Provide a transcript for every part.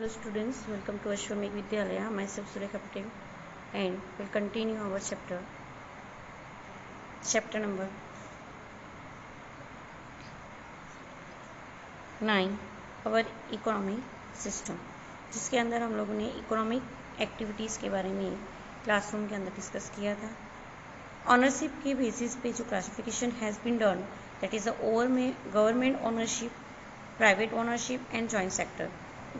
Hello students, welcome to Ashwamekh Vidyalaya. Myself Surekha Patel and we'll continue our chapter number 9, our economic system, जिसके अंदर हम लोगों ने economic activities के बारे में क्लासरूम के अंदर डिस्कस किया था. ऑनरशिप के बेसिस पे जो classification has been done, that is the government ownership, private ownership and joint sector.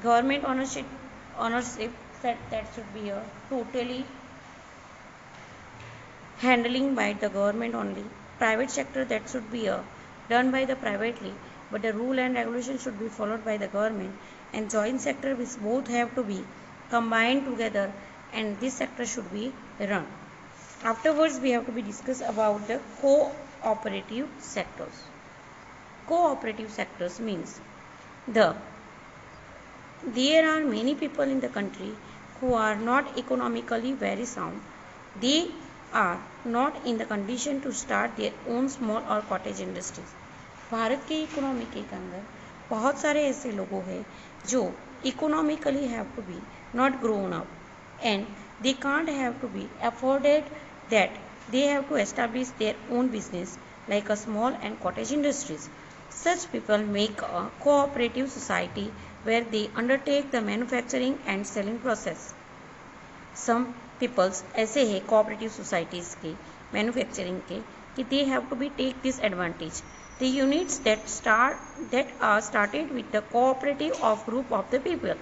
Government ownership that should be a totally handling by the government only. Private sector that should be a done by the privately, but the rule and regulation should be followed by the government. And joint sector, which both have to be combined together, and this sector should be run. Afterwards, we have to be discuss about the cooperative sectors. Cooperative sectors means there are many people in the country who are not economically very sound. They are not in the condition to start their own small or cottage industries. Bharat के economy के अंदर बहुत सारे ऐसे लोगों हैं जो economically have to be not grown up and they can't have to be afforded that they have to establish their own business like a small and cottage industries. Such people make a cooperative society where they undertake the manufacturing and selling process. Some peoples ऐसे हैं cooperative societies के manufacturing के कि they have to be take this advantage. The units that are started with the cooperative of group of the people.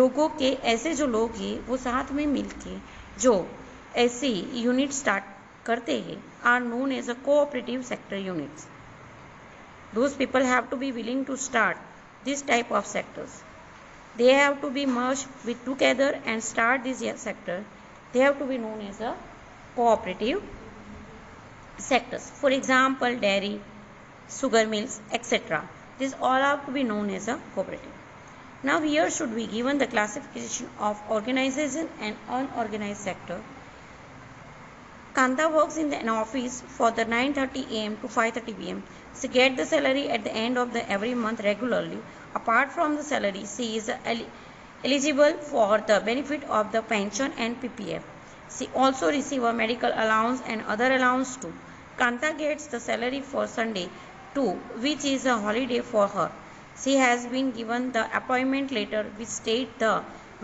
लोगों के ऐसे जो लोग हैं वो साथ में मिलके जो ऐसी यूनिट स्टार्ट करते हैं are known as a cooperative sector units. Those people have to be willing to start this type of sectors. They have to be merged with together and start this sector. They have to be known as a cooperative sectors. For example, dairy, sugar mills, etc. These all have to be known as a cooperative. Now here should be given the classification of organization and unorganized sector. Kanta works in an office for the 9:30 a.m. to 5:30 p.m. She gets the salary at the end of the every month regularly. Apart from the salary, she is eligible for the benefit of the pension and PPF. She also receives a medical allowance and other allowance too. Kanta gets the salary for Sunday too, which is a holiday for her. She has been given the appointment letter which state the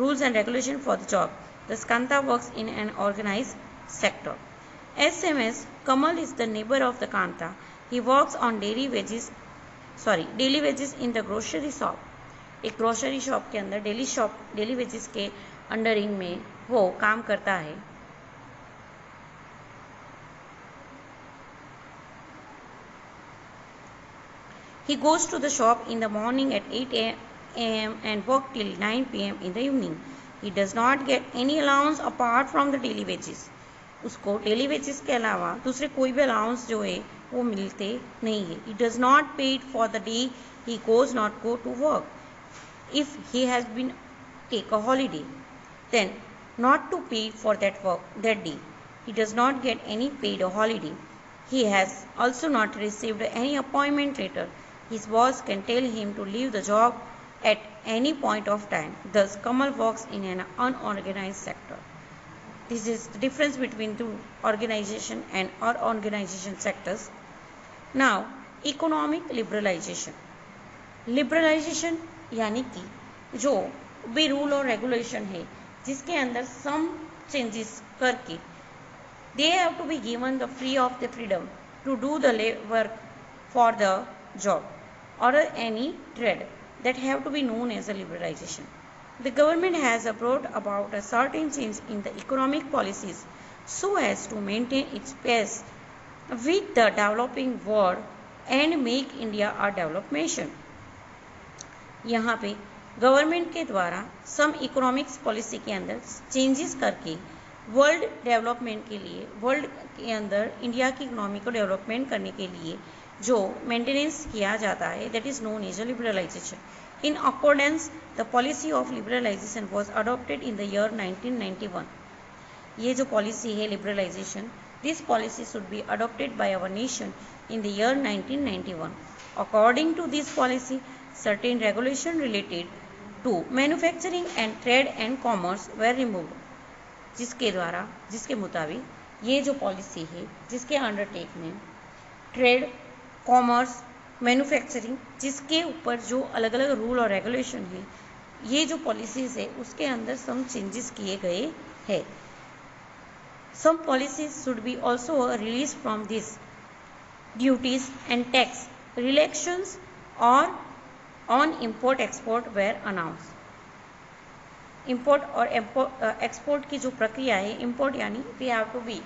rules and regulations for the job. Thus, Kanta works in an organized sector. SMS Kamal is the neighbor of the Kanta. He works on daily wages in the grocery shop. एक grocery shop के अंदर daily wages के अंडरिंग में वो काम करता है. He goes to the shop in the morning at 8 a.m. and work till 9 p.m. in the evening. He does not get any allowance apart from the daily wages. उसको daily wages के अलावा दूसरे कोई भी अलाउंस जो है वो मिलते नहीं है. He does not paid for the day he goes not go to work. If he has been take a holiday, then not to pay for that day. He does not get any paid holiday. He has also not received any appointment letter. His boss can tell him to leave the job at any point of time. Thus, Kamal works in an unorganized sector. This is the difference between two organization and unorganization sectors. Now, economic liberalization. Liberalization यानी कि जो भी rule और regulation है जिसके अंदर some changes करके they have to be given the free of the freedom to do the work for the job or any trade that have to be known as a liberalization. The government has brought about a certain change in the economic policies so as to maintain its pace with the developing world and make India a developed nation. यहाँ पे government के द्वारा सम economics policy के अंदर changes करके world development के लिए, world के अंदर इंडिया की इकोनॉमी को डेवलपमेंट करने के लिए जो मेंटेनेंस किया जाता है, that is known as a liberalization. In accordance, the policy of liberalization was adopted in the year 1991. ये जो पॉलिसी है liberalisation, this policy should be adopted by our nation in the year 1991. According to this policy, certain regulation related 2 manufacturing and trade and commerce were removed, जिसके मुताबिक ये जो policy है जिसके अंडरटेकमेंट trade, commerce, manufacturing, जिसके ऊपर जो अलग अलग रूल और रेगुलेशन है, ये जो पॉलिसीज है उसके अंदर सम चेंजेस किए गए हैं. Some policies should be also release from this duties and tax relaxations और on import export were announce. Import और एक्सपोर्ट की जो प्रक्रिया है, इम्पोर्ट यानी we have to be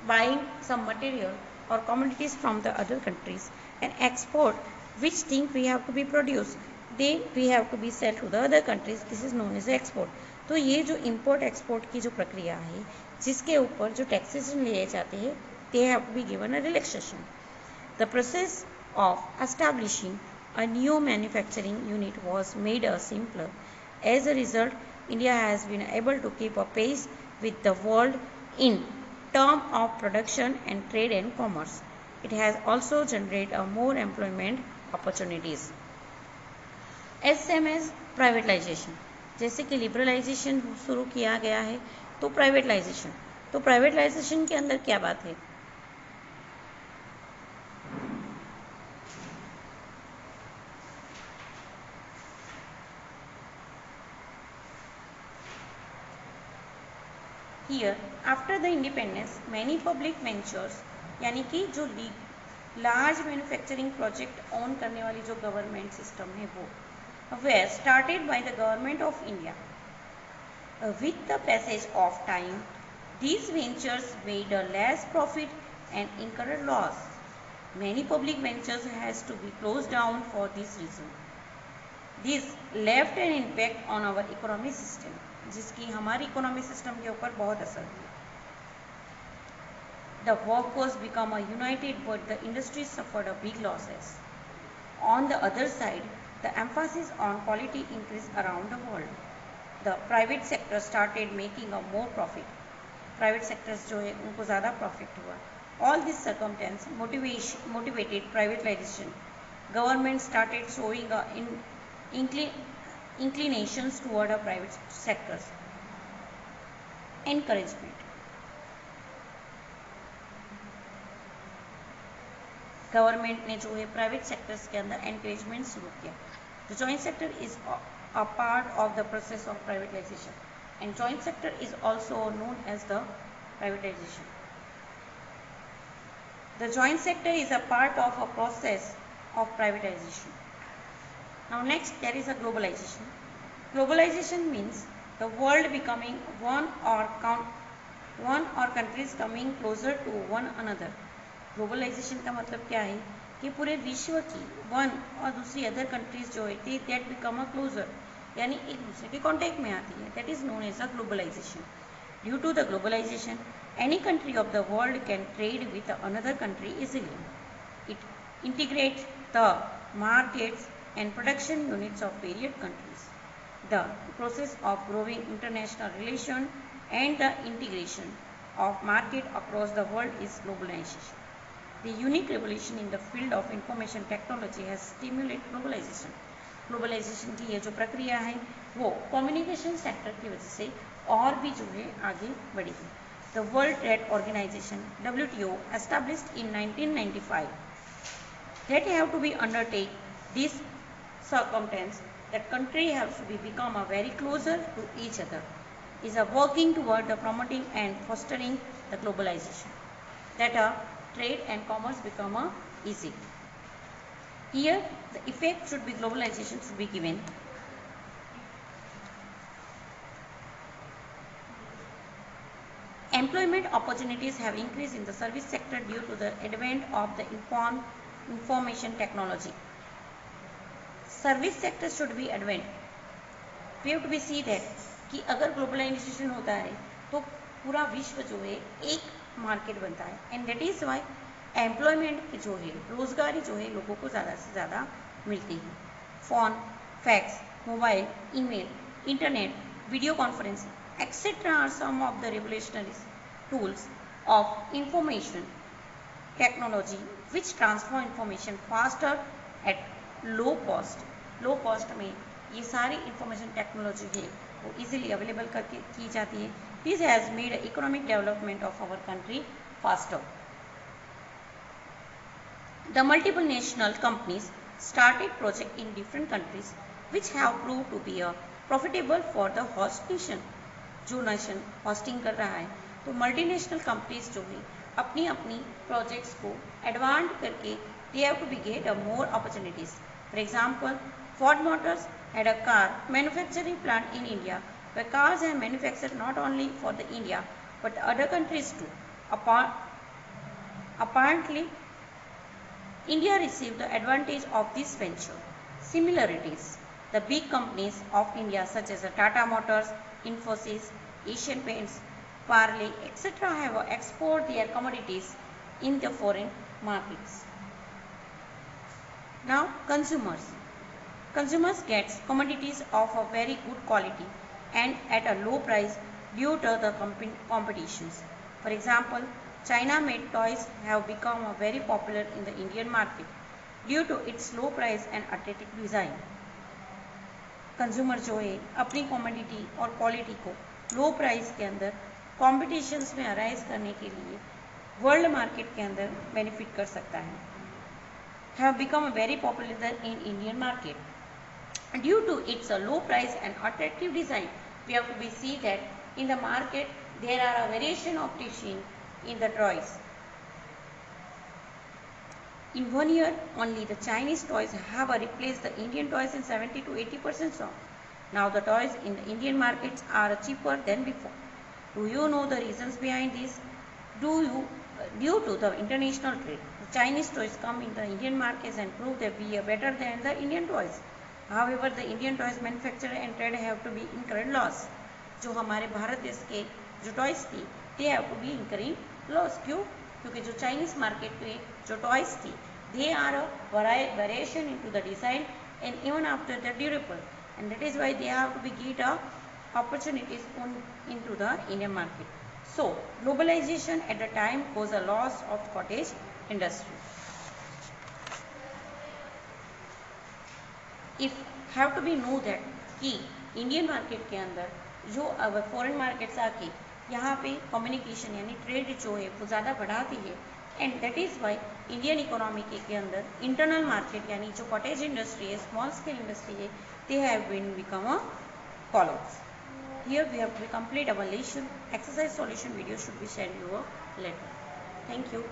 buying some material और commodities from the other countries, and export which thing we have to be produced, then we have to be sell to the other countries, this is known as export. तो ये जो import export की जो प्रक्रिया है जिसके ऊपर जो taxation लिए जाते हैं, they have to be given a relaxation. The process of establishing a new manufacturing unit was made simpler. As a result, India has been able to keep a pace with the world in terms of production and trade and commerce. It has also generated more employment opportunities. As same as privatization, जैसे कि liberalisation शुरू किया गया है तो privatisation के अंदर क्या बात है? Here, after the independence, many public ventures यानी कि जो लार्ज मैन्युफैक्चरिंग प्रोजेक्ट ऑन करने वाली जो गवर्नमेंट सिस्टम है वो were started by the government of India. With the passage of time, these ventures made a less profit and incurred loss. Many public ventures has to be closed down for this reason. This left an impact on our economic system, जिसकी हमारी economic system के ऊपर बहुत असर हुआ. The workforce became united, but the industry suffered a big losses. On the other side, the emphasis on quality increased around the world. The private sector started making a more profit. Private sectors जो है उनको ज़्यादा profit हुआ. All this circumstance motivated privatization. Government started showing a inclinations toward a private sectors. Encouragement. Government ने जो है private sectors के अंदर एनकरेजमेंट शुरू किया. The joint sector is a part of the process of privatization, and joint sector is also known as the privatization. The joint sector is a part of a process of privatization. Now next, there is a globalization. Globalization means the world becoming one or countries coming closer to one another. Globalization का मतलब क्या है कि पूरे विश्व की one और दूसरी अदर कंट्रीज जो है दैट बिकम अ क्लोजर, यानी एक दूसरे के कॉन्टेक्ट में आती है. That is known as a globalization. Due to the globalization, any country of the world can trade with another country easily. It integrates the markets and production units of various countries. The process of growing international relation and the integration of market across the world is globalization. The unique revolution in the field of information technology has stimulated globalization. Globalization की ये जो प्रक्रिया है वो communication sector की वजह से और भी जो है आगे बढ़ी है. The World Trade Organization (WTO) established in 1995. That have to be undertake this circumstance that country has to be become a very closer to each other, is a working toward the promoting and fostering the globalization, that trade and commerce become easy. Here the effect should be globalization should be given. Employment opportunities have increased in the service sector due to the advent of the information technology. Service sector should be advent. We have to be see that कि अगर globalisation होता है तो पूरा विश्व जो है एक मार्केट बनता है, and that is why employment जो है रोजगारी जो है लोगों को ज़्यादा से ज़्यादा मिलती है. Phone, fax, mobile, email, internet, video conferencing etcetera are some of the revolutionary tools of information technology which transfer information faster at low cost. Low cost में ये सारी इंफॉर्मेशन टेक्नोलॉजी है वो इजीली अवेलेबल करके की जाती है. This has made economic development of our country faster. The multiple national companies started projects in different countries which have proved to be profitable for the host nation. जो nation hosting कर रहा है तो multinational companies जो है अपनी अपनी projects को एडवांस करके they have to be get more opportunities. For example, Ford Motors had a car manufacturing plant in India where cars are manufactured not only for the India but other countries too. Apparently, India received the advantage of this venture. Similarities. The big companies of India such as Tata Motors, Infosys, Asian Paints, Parley, etc. have export their commodities in the foreign markets. Now consumers. Consumers get commodities of a very good quality and at a low price due to the competitions. For example, China-made toys have become very popular in the Indian market due to its low price and aesthetic design. Consumer जो है अपनी commodity और quality को लो price के अंदर competitions में arise करने के लिए वर्ल्ड मार्केट के अंदर बेनिफिट कर सकता है. Have become very popular in Indian market. Due to its low price and attractive design, we have to be see that in the market there are a variation of design in the toys. In 1 year, only the Chinese toys have replaced the Indian toys in 70 to 80% so. Now the toys in the Indian markets are cheaper than before. Do you know the reasons behind this? Due to the international trade, the Chinese toys come in the Indian markets and prove that we are better than the Indian toys. However, the Indian toys manufacturer and trade have to be incurred loss. जो हमारे भारत देश के जो toys थी they have to be incurring loss. क्यों? क्योंकि जो Chinese market पे जो टॉयज थी they are a variation into the design and even after the durable, and that is why they have to be get opportunities into the Indian market. So globalization at the time caused a loss of cottage industry. If have to be know that कि Indian market के अंदर जो अब foreign markets आके यहाँ पे communication यानी trade जो है वो ज़्यादा बढ़ाती है and that is why Indian economy के अंदर इंटरनल मार्केट यानी जो कॉटेज इंडस्ट्री है स्मॉल स्केल इंडस्ट्री है they have been become a college. Here we have to complete our lesson. Exercise solution video should be sent you later. Thank you.